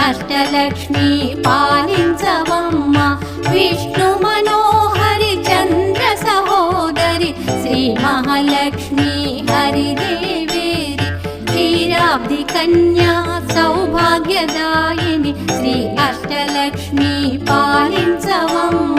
అష్టలక్ష్మి పాలించవమ్మ విష్ణు మనోహరి చంద్ర సహోదరి శ్రీ మహాలక్ష్మి హరిదేవేరి క్షీరాబ్ది కన్యా సౌభాగ్యదాయిని శ్రీ అష్టలక్ష్మి పాలించవమ్మ